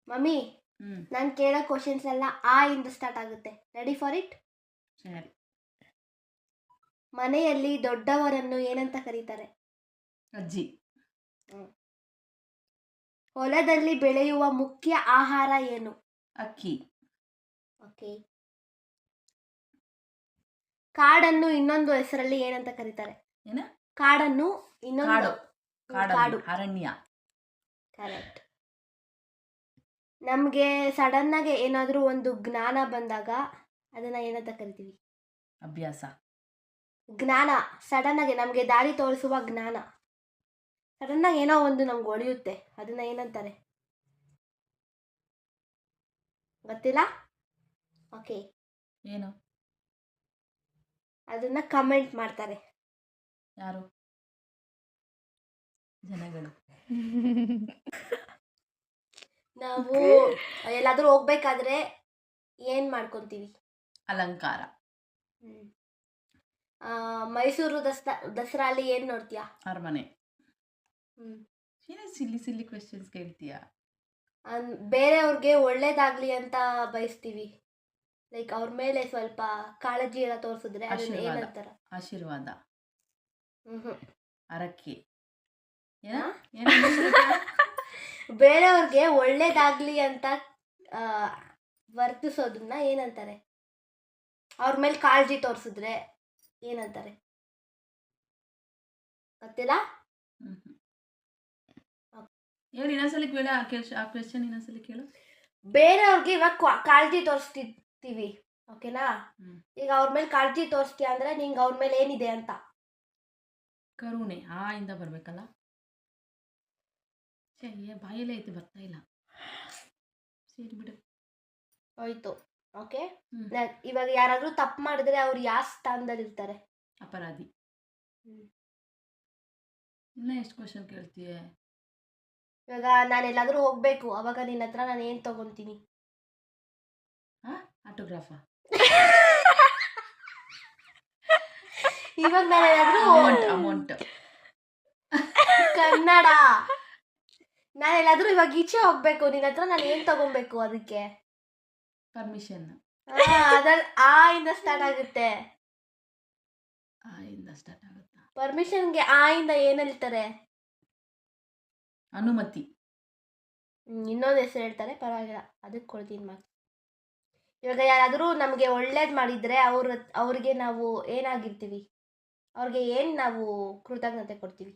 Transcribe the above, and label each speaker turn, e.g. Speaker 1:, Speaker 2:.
Speaker 1: Mummy
Speaker 2: ಹ್ಮ್
Speaker 1: ನಾನು ಕೇಳೋ questions ಎಲ್ಲ ಆ ಇಂದ ಸ್ಟಾರ್ಟ್ ಆಗುತ್ತೆ. Ready for it?
Speaker 2: ಸರಿ.
Speaker 1: ಮನೆಯಲ್ಲಿ ದೊಡ್ಡವರನ್ನು ಏನಂತ ಕರೀತಾರೆ?
Speaker 2: ಅಜ್ಜಿ.
Speaker 1: ಹೊಲದಲ್ಲಿ ಬೆಳೆಯುವ ಮುಖ್ಯ ಆಹಾರ ಏನು?
Speaker 2: ಅಕ್ಕಿ.
Speaker 1: ಓಕೆ. ಕಾಡನ್ನು ಇನ್ನೊಂದು ಹೆಸರಲ್ಲಿ ಏನಂತ ಕರೀತಾರೆ?
Speaker 2: ಏನ?
Speaker 1: ಕಾಡನ್ನು ಇನ್ನೊಂದು
Speaker 2: ಕಾಡು, ಅರಣ್ಯ.
Speaker 1: ಕರೆಕ್ಟ್. ನಮಗೆ ಸಡನ್ ಆಗಿ ಏನಾದರೂ ಒಂದು ಜ್ಞಾನ ಬಂದಾಗ ಅದನ್ನ ಏನಂತ ಕರಿತೀವಿ?
Speaker 2: ಅಭ್ಯಾಸ.
Speaker 1: ಜ್ಞಾನ. ಸಡನ್ ಆಗಿ ನಮಗೆ ದಾರಿ ತೋರಿಸುವ ಜ್ಞಾನ. ಸಡನ್ ಆಗಿ ಏನೋ ಒಂದು ನಮ್ಗೆ ಒಳಿಯುತ್ತೆ, ಅದನ್ನ ಏನಂತಾರೆ? ಗೊತ್ತಿಲ್ಲ? ಓಕೆ.
Speaker 2: ಏನು?
Speaker 1: ಅದನ್ನ ಕಮೆಂಟ್ ಮಾಡ್ತಾರೆ.
Speaker 2: ಯಾರು? ಜನಗಳು.
Speaker 1: ನಾವು ಎಲ್ಲಾದ್ರೂ ಹೋಗ್ಬೇಕಾದ್ರೆ ಏನ್ ಮಾಡ್ಕೊಂತೀವಿ?
Speaker 2: ಅಲಂಕಾರ.
Speaker 1: ಮೈಸೂರು ದಸರಾ ಅಲ್ಲಿ ಏನ್ ನೋಡ್ತೀಯಾ?
Speaker 2: ಅರಮನೆ. ಏನೇ ಸಿಲ್ಲಿ ಕ್ವೆಶ್ಚನ್ಸ್ ಕೇಳ್ತೀಯಾ?
Speaker 1: ಬೇರೆಯವ್ರಿಗೆ ಒಳ್ಳೇದಾಗ್ಲಿ ಅಂತ ಬಯಸ್ತೀವಿ. ಲೈಕ್ ಅವ್ರ ಮೇಲೆ ಸ್ವಲ್ಪ ಕಾಳಜಿ ಎಲ್ಲ ತೋರಿಸಿದ್ರೆ ಅದನ್ನ ಏನಂತಾರ?
Speaker 2: ಆಶೀರ್ವಾದ. ಅರಕ್ಕೆ.
Speaker 1: ಬೇರೆಯವ್ರಿಗೆ ಒಳ್ಳೇದಾಗ್ಲಿ ಅಂತ ವರ್ತಿಸೋದನ್ನ ಏನಂತಾರೆ? ಅವ್ರ ಮೇಲೆ ಕಾಳಜಿ ತೋರಿಸಿದ್ರೆ ಏನಂತಾರೆ? ಗೊತ್ತಿಲ್ಲ?
Speaker 2: ಹೇಳಿ, ಇನ್ನೊಂದ್ಸಲಿ ಕೇಳ. ಆ ಕ್ವೆಶ್ಚನ್ ಇನ್ನೊಂದ್ಸಲಿ ಕೇಳು.
Speaker 1: ಬೇರೆಯವ್ರಿಗೆ ಇವಾಗ ಕಾಳಜಿ ತೋರಿಸ್ತಿರ್ತೀವಿ, ಓಕೆನಾ? ಈಗ ಅವ್ರ ಮೇಲೆ ಕಾಳಜಿ ತೋರಿಸ್ತೀಯ ಅಂದ್ರೆ ನಿಂಗೆ ಅವ್ರ ಮೇಲೆ ಏನಿದೆ ಅಂತ?
Speaker 2: ಕರುಣೆ. ಆ ಇಂದ ಬರ್ಬೇಕಲ್ಲ. ಬಾಯಲ್ಲೇ ಐತೆ, ಬರ್ತಾ ಇಲ್ಲ. ಸರಿ ಬಿಡು,
Speaker 1: ಹೋಯ್ತು. ಓಕೆ. ಇವಾಗ ಯಾರಾದ್ರೂ ತಪ್ಪು ಮಾಡಿದ್ರೆ ಅವ್ರು ಯಾವ ಸ್ಥಾನದಲ್ಲಿ ಇರ್ತಾರೆ?
Speaker 2: ಅಪರಾಧಿ. ಇನ್ನ ಎಷ್ಟು ಕ್ವಶನ್ ಕೇಳ್ತೀಯ?
Speaker 1: ಇವಾಗ ನಾನು ಎಲ್ಲಾದ್ರೂ ಹೋಗ್ಬೇಕು, ಅವಾಗ ನಿನ್ನ ಹತ್ರ ನಾನು ಏನ್ ತಗೊಂತೀನಿ?
Speaker 2: ಆಟೋಗ್ರಾಫ.
Speaker 1: ಇವಾಗ ನಾನು ಏನಾದ್ರೂ
Speaker 2: ಅಮೌಂಟ್.
Speaker 1: ಕನ್ನಡ. ನಾನು ಎಲ್ಲಾದ್ರೂ ಇವಾಗ ಈಚೆ ಹೋಗ್ಬೇಕು, ನಿನ್ನ ಹತ್ರ ನಾನು ಏನ್ ತಗೊಬೇಕು? ಅದಕ್ಕೆ
Speaker 2: ಪರ್ಮಿಷನ್.
Speaker 1: ಅದ್ರಲ್ಲಿ ಆ ಇಂದ ಸ್ಟಾರ್ಟ್ ಆಗುತ್ತೆ.
Speaker 2: ಆ ಇಂದ ಸ್ಟಾರ್ಟ್ ಆಗುತ್ತಾ?
Speaker 1: ಪರ್ಮಿಷನ್ಗೆ ಆ ಇಂದ ಏನ್ ಹೇಳ್ತಾರೆ?
Speaker 2: ಅನುಮತಿ.
Speaker 1: ಇನ್ನೊಂದು ಹೆಸರು ಹೇಳ್ತಾರೆ, ಪರವಾಗಿಲ್ಲ, ಅದಕ್ಕೆ ಕೊಡ್ತೀನಿ ಮಾರ್ಕ್ಸ್. ಇವಾಗ ಯಾರಾದರೂ ನಮಗೆ ಒಳ್ಳೇದು ಮಾಡಿದ್ರೆ ಅವ್ರಿಗೆ ನಾವು ಏನಾಗಿರ್ತೀವಿ? ಅವ್ರಿಗೆ ಏನು ನಾವು ಕೃತಜ್ಞತೆ ಕೊಡ್ತೀವಿ?